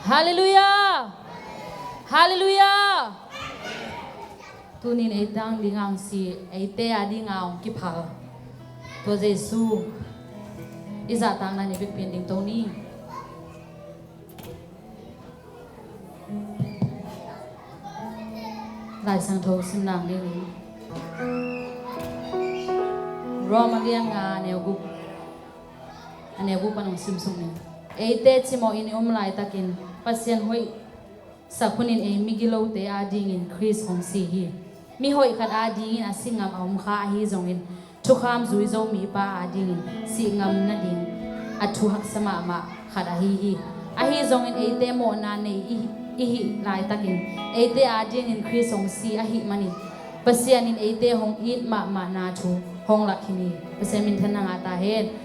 Hallelujah. Hallelujah. Tunin ay dang dingang si ay te adi ngaong kipal. To Jesu. Isa tang na ni bipinding Tony. Lai sang thô sim nang ni. Roma liang nga neo gu. Aneo gu panong sim sung ni. Ay te chimo ini lai takin pasien hoi sakunin ay migilo te adingin Chris hong si hi. Mi hoi kat adingin asingam aum kha hi zongin. Tukham zui Zomi pa adingin si ngam na ding atu hak sama ma khat hi. Ahi zongin ay te mo na ne ihi lai takin ay te adingin Chris hong si ahi manin. Pasianin ay te hong it ma na chu hong lakini. Pasien min thanang ata hen.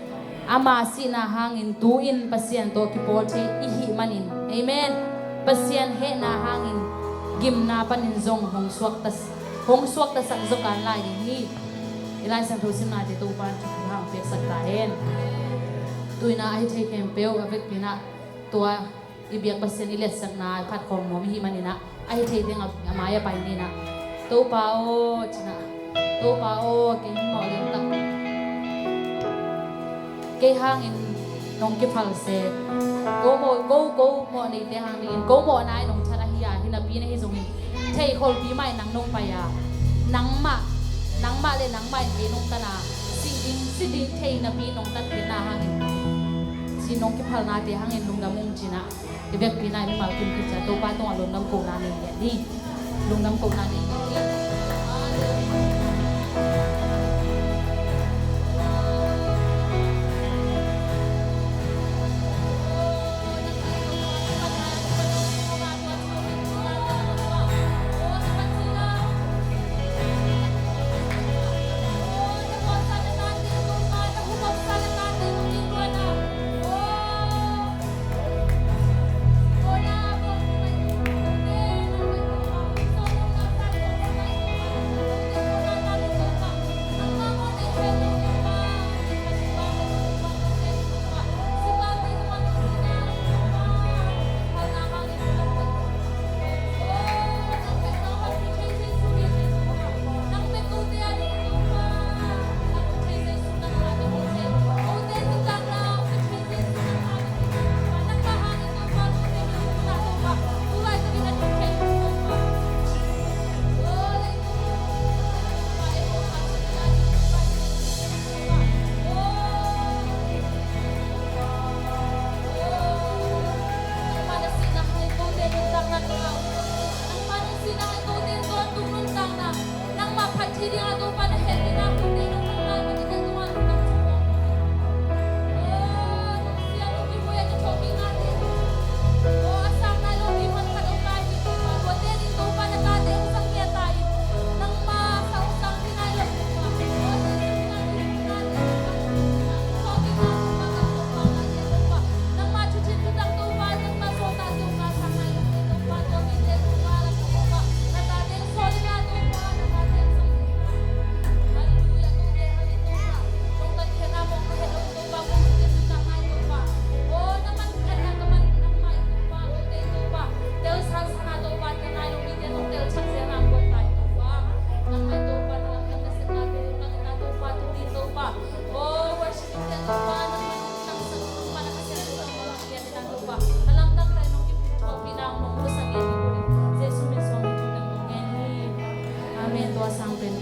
Ama si na hangin tuin pasien to kipote ihi manin. Amen. Pasien he na hangin gim na panin zong hong suak tas sak zokan lai ni. Ilai sang thusim na te tu pan chu hang pek sak ta hen. Tuina ai the kem peu avek pina tua ibiak pasien ilet sak na phat khom mo hi manina. Ai the ding amaya pai ni na. Tu pao china. Tu pao ke mo lem tak. Cái hangin nong cái phal se go mo nei te hang nin go mo nai nong chara hiya hinapi na hi zong thei khol pi mai nang nong pa ya nang ma le nang mai ke nong ta na si ding thei na pi nong ta ke na hangin si nong cái phal na te hangin lung nam mong china ke bek pi nai ni mal kim ki cha to pa to lung nam ko na ni lung nam ko na ni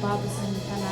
Hãy subscribe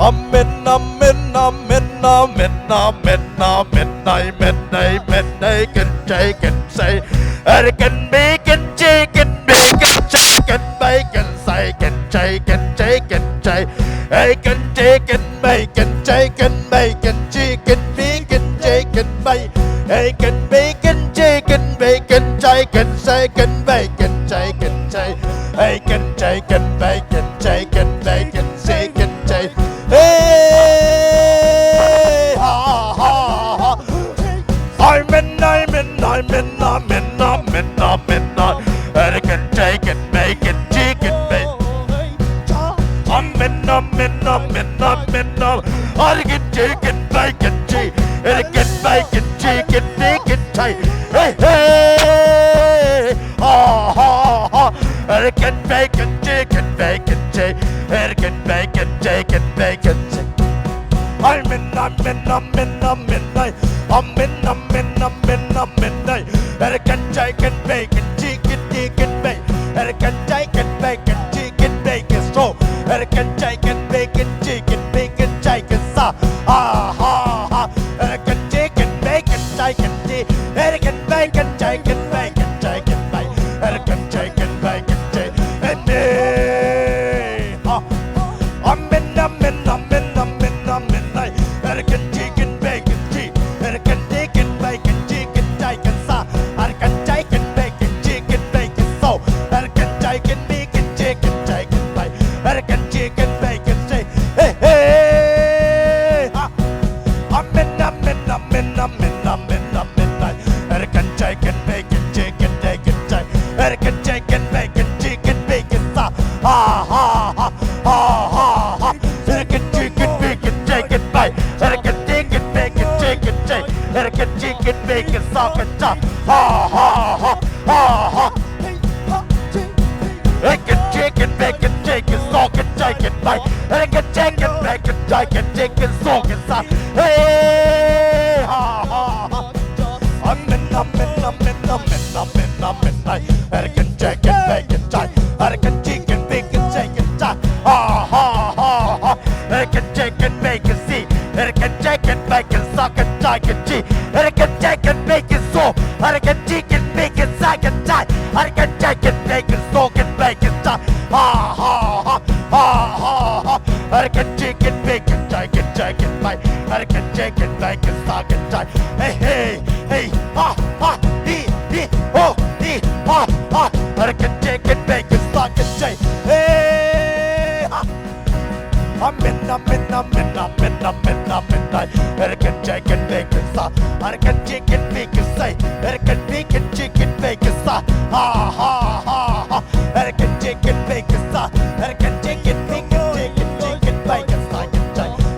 Amen, amen, amen, amen, amen, amen, amen, amen, can take and say, I can make and take and make and take and make and say, can take and take and say, I can take and make and take and make and take and make and take and make, I can make and take and make and take and say, can make and take and say, I can take and make and take and make and say, can take. Hey, ha, ha, ha. I'm in. I can take it, make it, take it, make. I'm in. I can take it, make it, take. I can make it, take it, make it, take. Hey, hey, ha, ha, ha. I can make it, take it, make it, take. I can make it, take it, make it, take. I'm in. I can take and make and take and take and make. And I can take and make and take and make it so. And I can take and make and take and make and take it so. Ah ha ha. And I can take and make and take and take. And I can make and take and make and take and make. And I can take and make and take and make. I'm in. And I can take and make and take. And I can take and make and take and take and so. I can take and make and take and make it so. And I can take and make and take and take and make. And I can take and make and take. Hey, hey, I'm in. And I can take and make and take and take and take. And I can take and make and take and make it so. Ha ha ha ha ha ha. And I can take and make and take and make. And I can take and make and take and take. And I can take and make and sock and top. Ha ha ha ha ha. I can take and make and take and sock and take and make. And I can take and make and take and sock and sock. Hey ha ha ha. I'm in. And I can take and make and take. And I can take and make and take and take. Ha ha ha ha. And I can take and make and see. And I can take and make and suck and take and tea. And I can take and make it so. And I can take and make it suck and tie. And I can take and make it soak and make it tie. Ha ha ha ha ha ha. And I can take and make and take and make. And I can take and make and suck and tie. Hey hey hey ha ha hee hee ho hee ha ha. And I can take and make and suck and tie. Hey ha. I'm in. And I can take and make it stop. And I can take and make it say. And I can make and take and make it stop. Ha ha ha ha. And I can take and make it stop. And I can take and make and take and take and make it stop.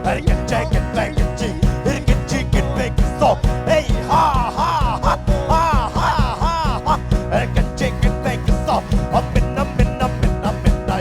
And I can take and make it take. And I can take and make it stop. Hey ha ha ha ha ha ha ha. And I can take and make it stop. I'm in. I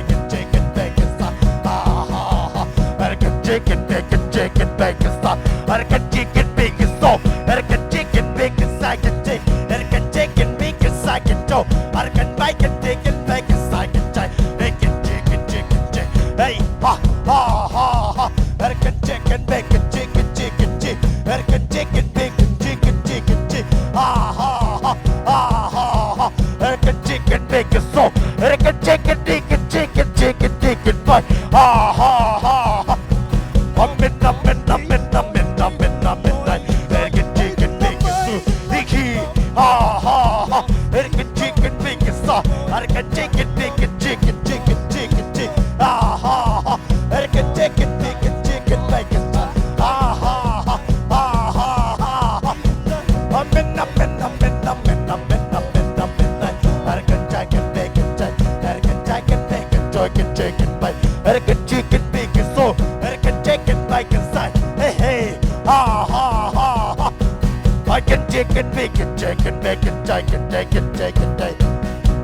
can take and make it stop. Ha ha ha. And I can take and make and take and make it stop. And I can take and make it stop. And I can take and make it second take. And I can take and make it second toe. And I can make and take and make it second take. Make it take and take and take. Hey ha ha ha ha. And I can take and make it take and take and take. And I can take and make and take and take and take. Ha ha ha ha ha ha. And I can take and make it so. And I can take and make and take and take and take and make. Ha ha ha ha. I'm in. I can take and make it so. Icky. Ha ha ha. And I can take and make it so. And I can take and make it take and take and take and take. Ha ha ha. And I can take and make it take and make it so. Ha ha ha ha ha ha. I'm in. I can take and make it take. And I can take and make it take and take and make. And I can take and make it so. And I can take and make it say. Hey hey. Ha ha ha ha. I can take and make it take and make it take and take and take and take.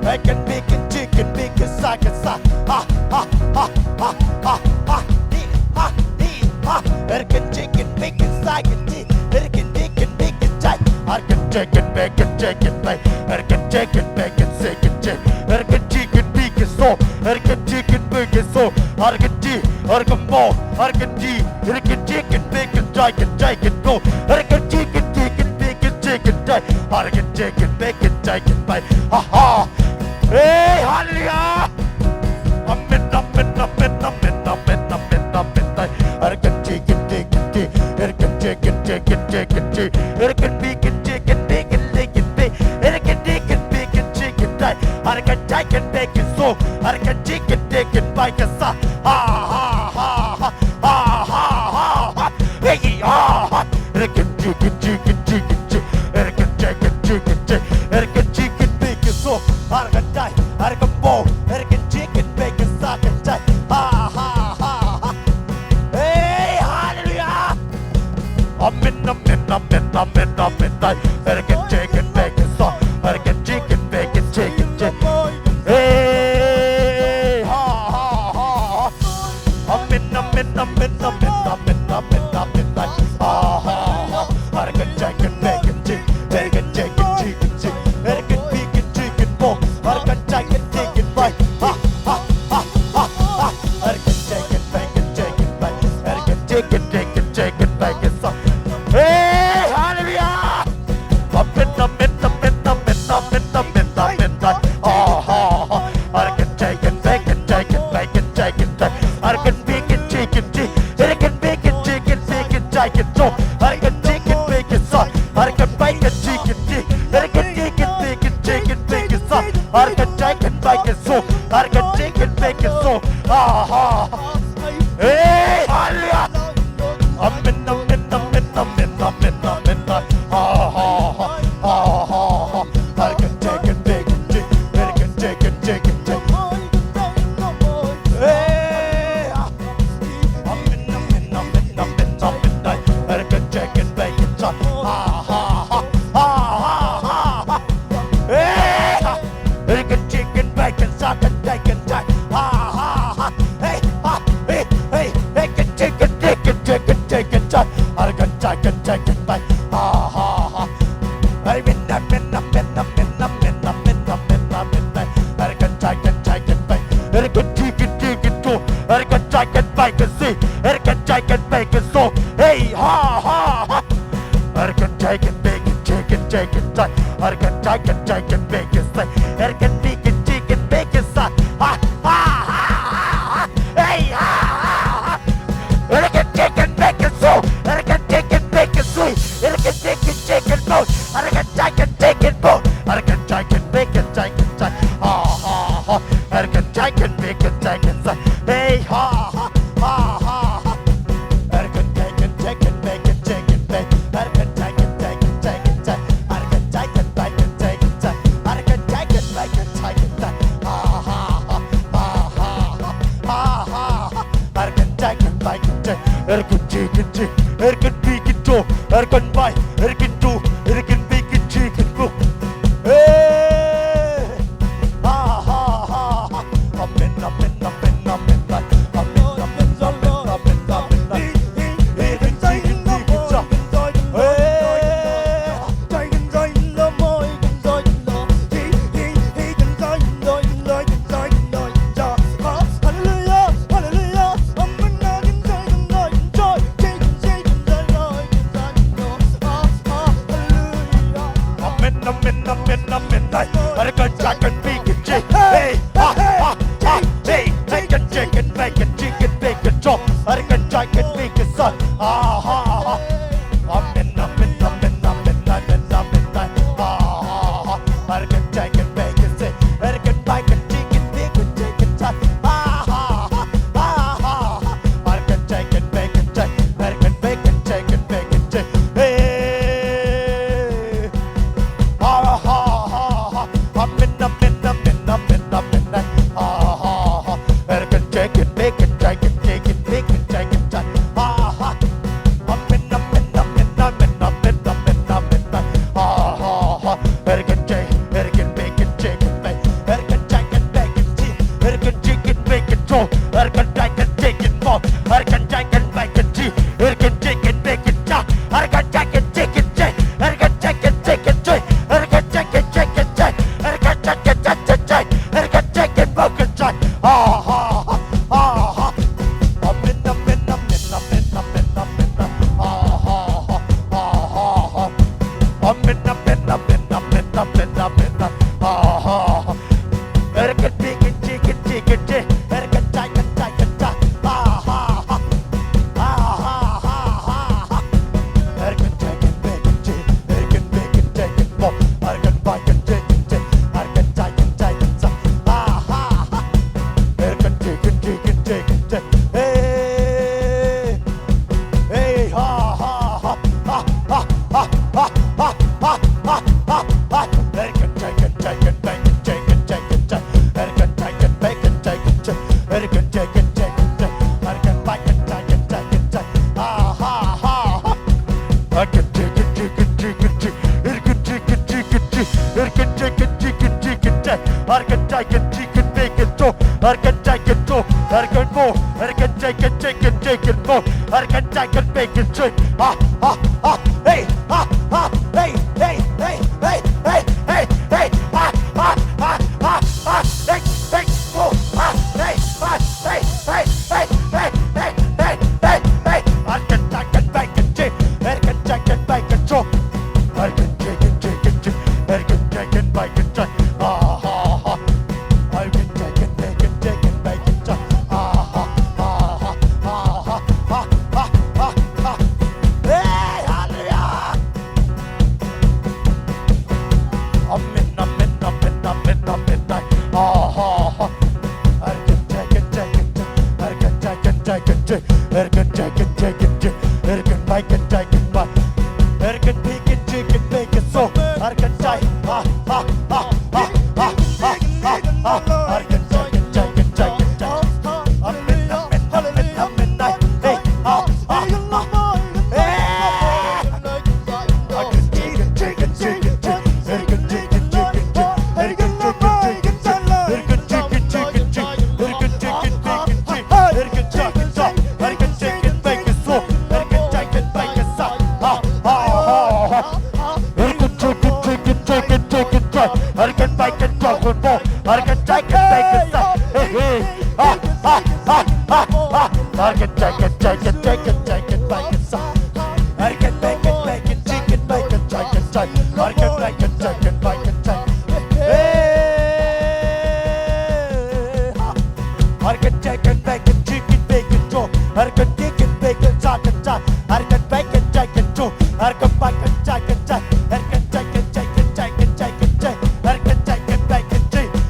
I can make it take and make it sack and sack. Ha ha ha ha ha ha. Hee ha hee ha. I can take and make it sack and tea. I can take and make it take. I can take and make it take and make. I can take and make it sick and take. I can take and make it so. I can take and make it so. Argati, Argambo, Argati, Ricket chicken, bacon, chicken, go, Ricket chicken, bacon, Argent chicken, bacon, by, ha ha, hey, hallelujah, amen, Argent chicken, Ricket chicken, Ricket bacon, bacon, Ricket chicken, bacon, so, Ricket chicken, by, ha ha ha ha ha ha, hey, ha, Ricket chicken, chicken, bacon, so, Ricket die, Ricket bow, Ricket chicken, bacon, sack and tie, ha ha ha ha, hey, hallelujah, amen, Ricket chicken, bacon, so, Ricket chicken, bacon, hey, ha ha ha, amen, Ricket chicken, bacon, Ricket chicken, bow, Ricket chicken, by, ha ha ha ha ha, Ricket chicken, bacon, Ricket chicken, bacon, so, hey, hallelujah, amen, Ricket chicken, bacon, Ricket bacon, chicken, Ricket bacon, so, Ricket chicken, bacon, so, Ricket bacon, chicken, Ricket bacon, so, Ricket chicken, bacon, so, Ricket chicken, bacon, so, ha ha, hey, hallelujah, amen, ha ha ha ha, Ricket chicken, bacon, Ricket chicken, hey, amen, Ricket chicken, bacon, so, ha ha ha ha ha, hey, Ricket chicken, bacon, so, Ricket ha ha ha, hey, Ricket chicken, so, Ricket chicken, bacon, ha ha ha, hey, hey, ha ha ha, Ricket chicken, bacon, Ricket bacon, Ricket bacon, ha ha ha, hey, ha ha, Ricket chicken, bacon, so, Ricket bacon, sweet, Ricket chicken, bone, Ricket chicken, bone, Ricket bacon, ha ha ha, Ricket chicken, bacon, hey, ha ha ha ha, Ricket bacon, bacon, Ricket I can take it too. I can move. I can take it move. I can take it, make it shake. Hey, hey, hey, hey, hey, hey, hey, hey, hey, hey, oh, hey, hey, hey, hey, hey, hey, hey, hey, hey. I can take it, make it shake. I can take it, make it shake. I can take it, I can take it, make it shake. I can take it, make it shake. Hey, hallelujah. I'm in. I can take it. I can take it. I can take it. I can make it, take it, but I can pick it, chick it, make it so. I can take I can take it. I'm in. Hey, I can take it. I can take it. I can make it talk with more. I can take it, make it stop. Hey, I can take it, make it stop. I can make it, chicken, make it, take it. I can make it, take it. Hey, I can take it, make it, chicken, make it, talk. I can take it, make it, talk. I can make it, take it, too. I can make it, take it. I can take it, take it. I can take it, make it, I can make it, chicken.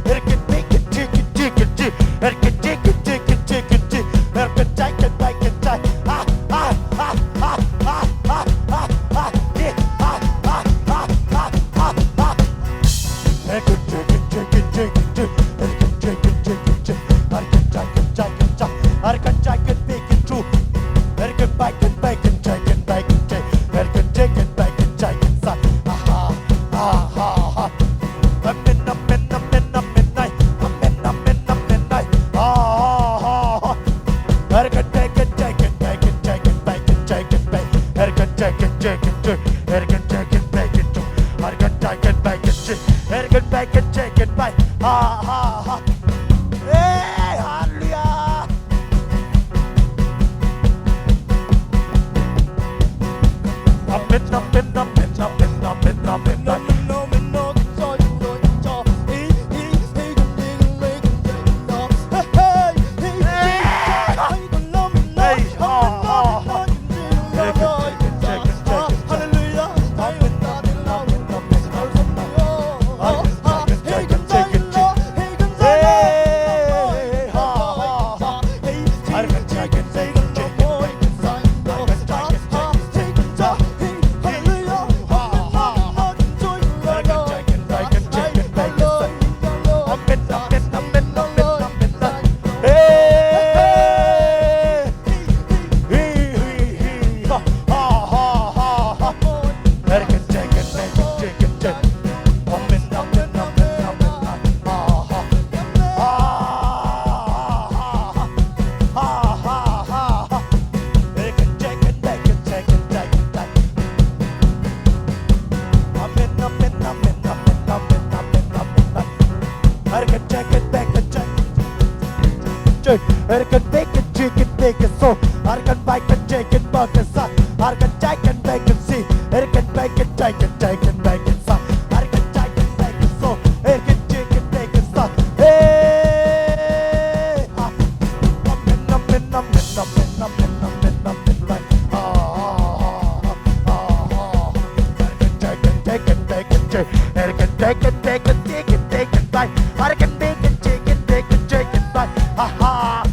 I can take it, I can take it, make it, I can take it, make it true. I can make it, make it, take it, make it. I can take it, make it, take it. I'm in. I can take it, make it, take it. I can take it, I can take it, make it true. I can take it, make it, I can make it, take it, make Hey, hallelujah. I'm in. I can bake it, chicken, bake it so. I can bake it, chicken, burger, son. I can take and bake it, see. I can bake it, take it, bake it, son. I can take and bake it so. I can chicken, bake it, son. Hey, I'm in, like, take it, bake it, chicken. I can take it, bake it, chicken, bake it, like. I can bake it, chicken, bake it, chicken, like, ha ha.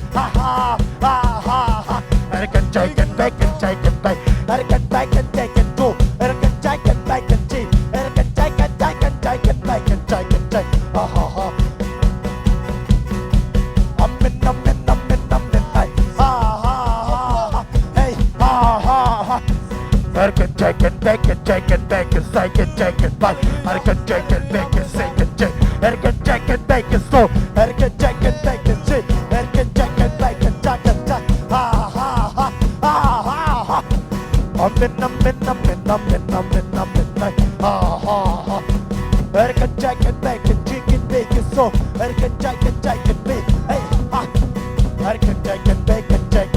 I can take it, bake it, take it, bake. I can bake it, take it, too. I can take it, bake it, cheese. I can take it, take it, take it, bake it, take it, take. Ha ha ha. I'm in, like, ha ha ha. Hey, ha ha ha. I can take it, bake it, take it, bake it, take it, take it, bake. I can take it, bake it, take it, take. I can take it, bake it, slow. I can take it, bake it, cheese. American jack and bacon, chicken bacon, so American jack and bacon, hey, American jack and bacon, bacon, jack.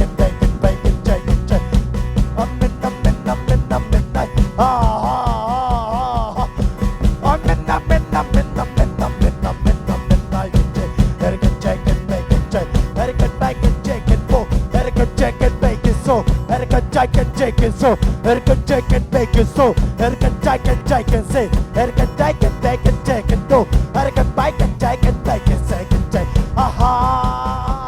So, Erican jack and bacon, so Erican jack and say, Erican jack and bacon, do, Erican bike and jack and bacon, second jack. Aha!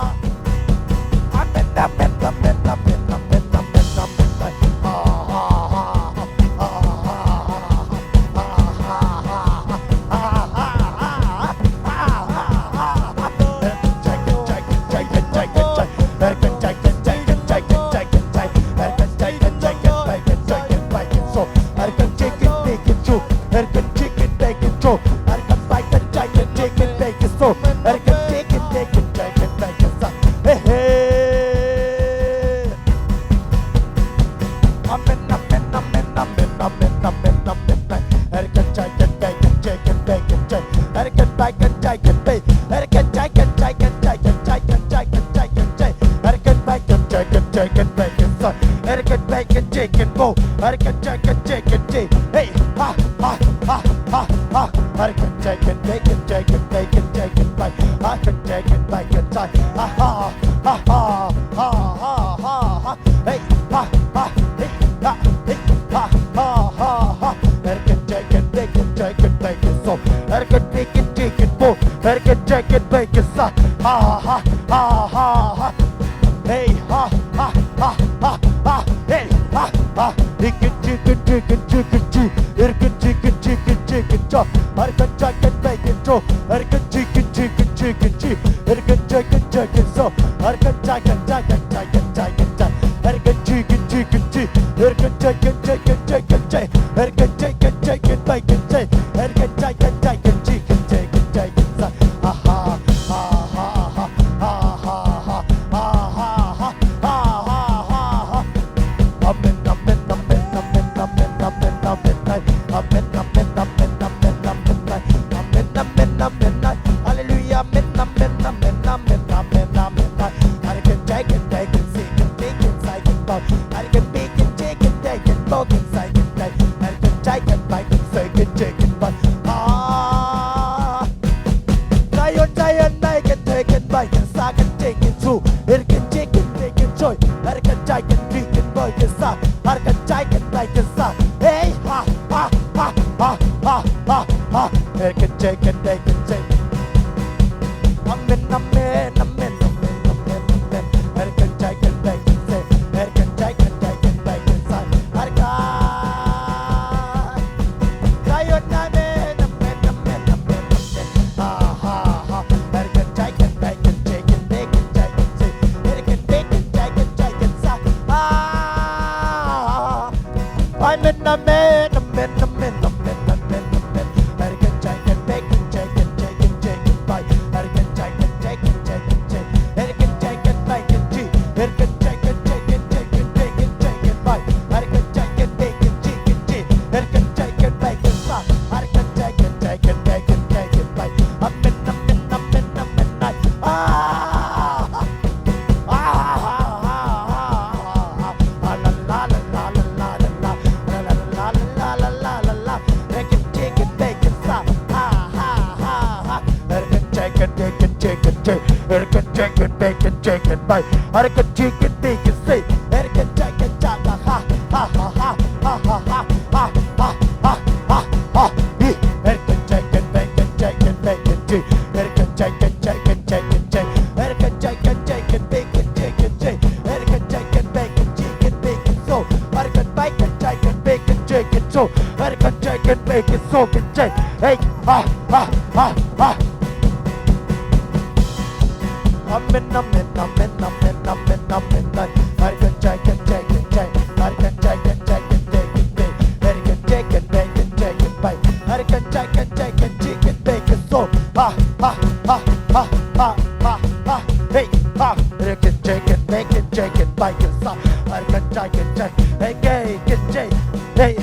Hey, ha, American jacket, bacon, bacon, sa, American jacket, hey hey get J hey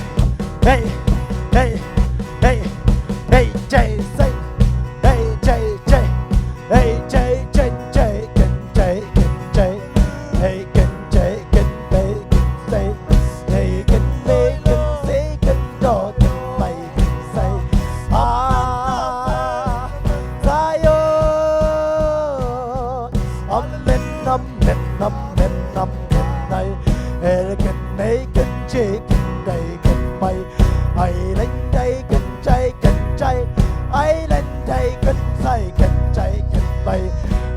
hey hey hey hey J say hey J J hey J J J get J get J hey get J get Bay get say hey get Bay get say get do get Bay get say sayo amen amen amen amen nay get Bay get J get Bay get Bay ai lên đây get J get J ai lên đây get say get J get Bay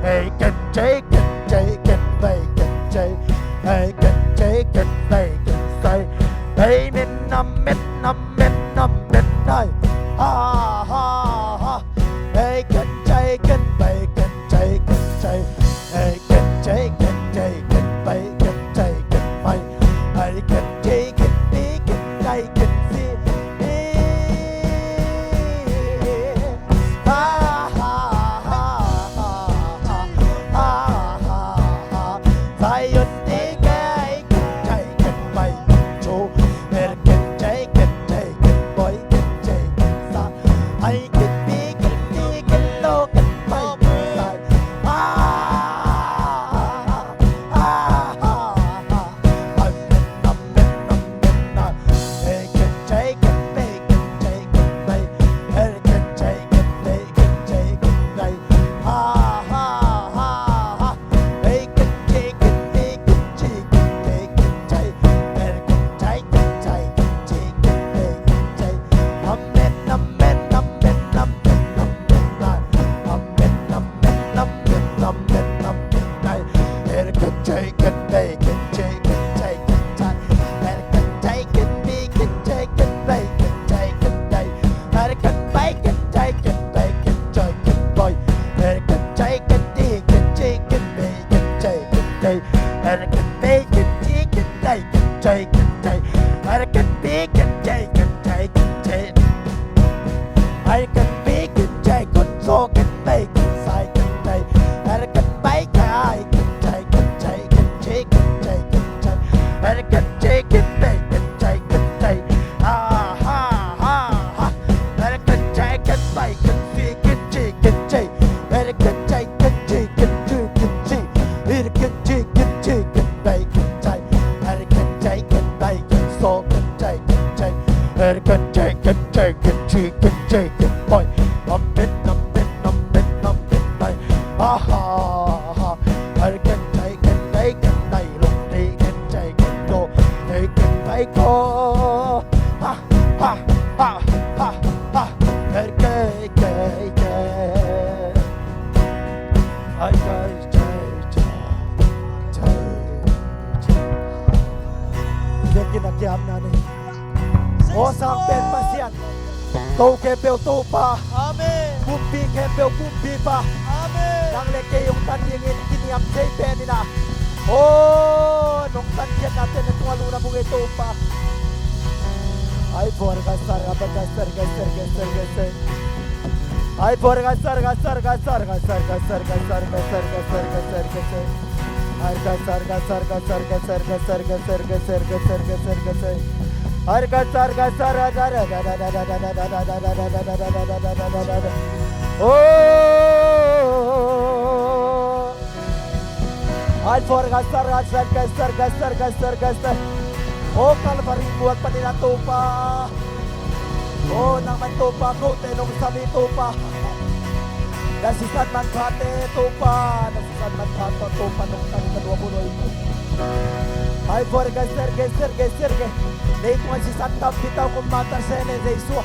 hey get J get J get Bay get J hey get J get Bay get say hey men amen amen amen nay ha ha ha hey get J get Bay get J get J hey get J get J get Bay get J get Bay hey get J get B get J get C ha ha ha ha ha ha ha Zion đi cái get J get Bay cho get J get J get Boy get J get Sa hay get B get D get Lo get Bay get Sai Tau kempel tupa, amen. Bumpi kempel bumpi pa, amen. Nang leke yung tandingin kiniam jepe nina. Oh, nung tandyan natin itong aluna mong ito pa. Ay por gasar, gasar, gasar, gasar, gasar. Ay por gasar, gasar, gasar, gasar, gasar, gasar, gasar, gasar, gasar, gasar. Ay gasar, gasar, gasar, gasar, gasar, gasar, gasar, gasar, gasar, gasar. Har gasar gasar oh ay for gasar gasar gasar gasar gasar gasar oh kalvari buat panina tupa oh nang man tupa ko tenong sabi tupa nasisan man kate tupa nasisan man kato tupa nung tang kadua punoy ay for gasar gasar gasar Dei kung si Santa bitaw kung matar sa ene Jesu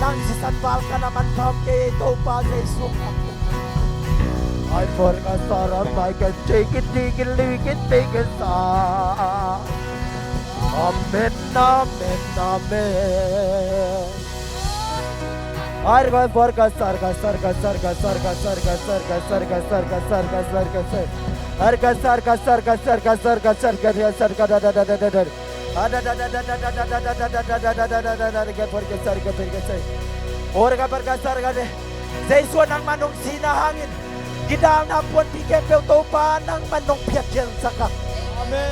nang si Sanpal ka naman kam kay ito pa Jesu I forgot Sarah I can take it make it sa Amen amen amen I forgot sarga sarga sarga sarga sarga sarga sarga sarga sarga sarga sarga sarga sarga sarga sarga sarga sarga sarga ada orang bergasar gade Jesu nang manong sinahangin gidang napon pikepel topa nang manong piakyan saka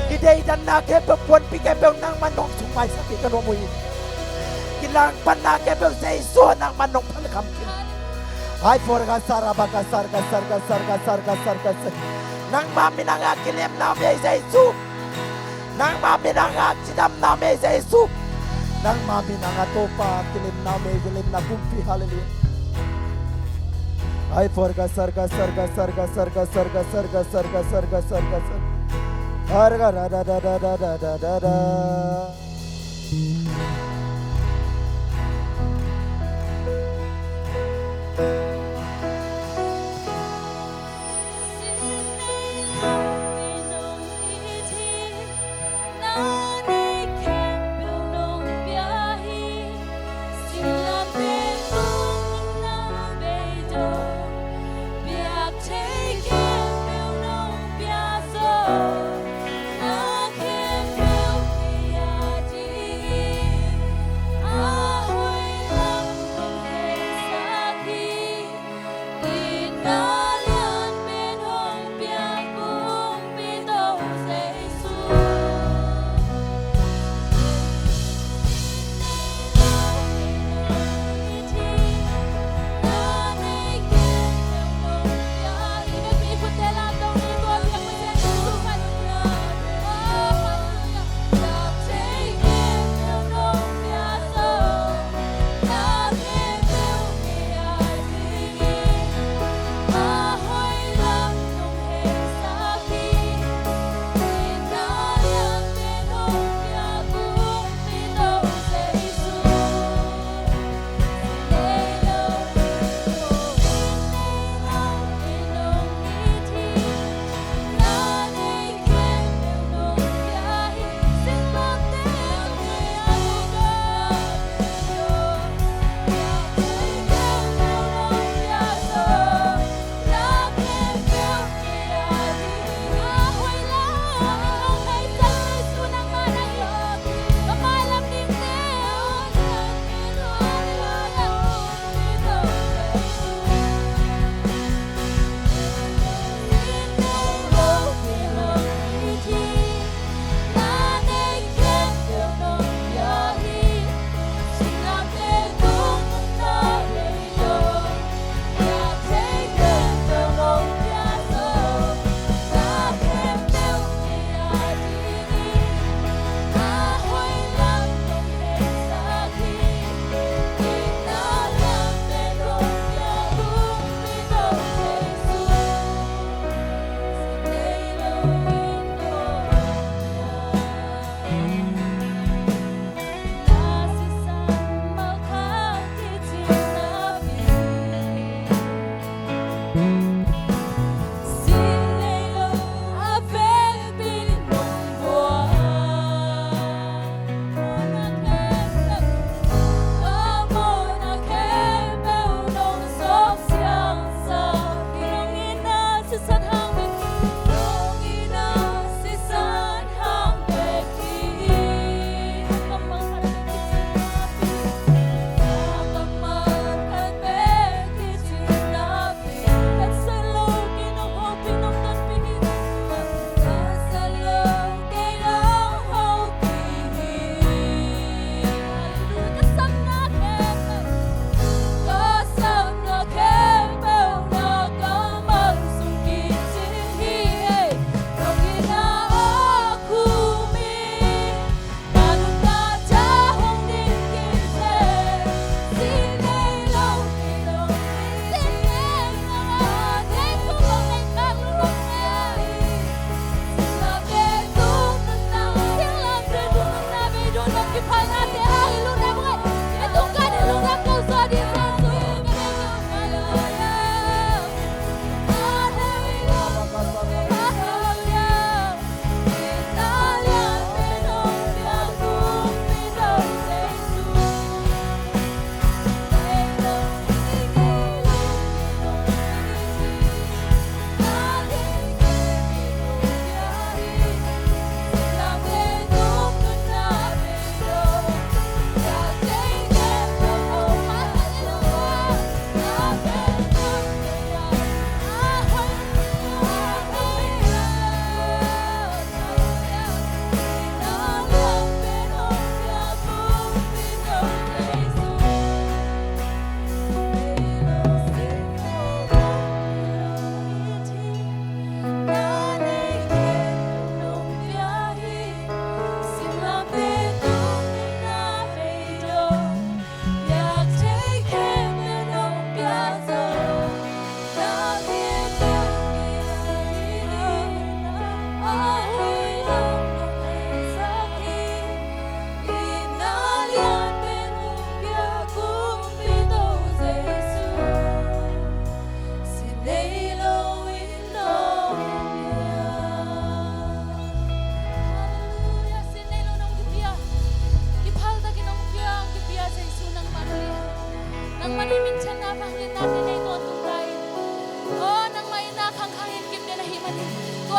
Gidei dan na ke perempuan pikir bel nang manong sumai sakit kan romui. Gilang panake bel seiso nang manong palkam kin. Hai forga sara baga sarga sarga sarga sarga sarga. Nang mami nang akilem na me seisu. Nang mami nang akidam na me seisu. Nang mami nang atopa kilim na me kilim na kumpi haleluya. Hai forga sarga sarga sarga sarga sarga sarga sarga sarga sarga sarga. Harga da da da da da da da da.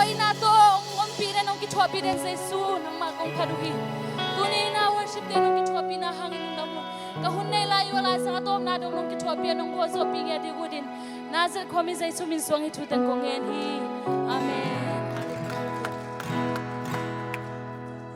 ina to ong pire nong kichwa pire Jesu nang magong kaduhi. Tunay na worship din nong kichwa pinahangin ng mo. Kahunay layo wala sa atom na dong nong kichwa pire nong gozo pinga di udin. Nazar komi Jesu min suang hitutan kong hi. Amen.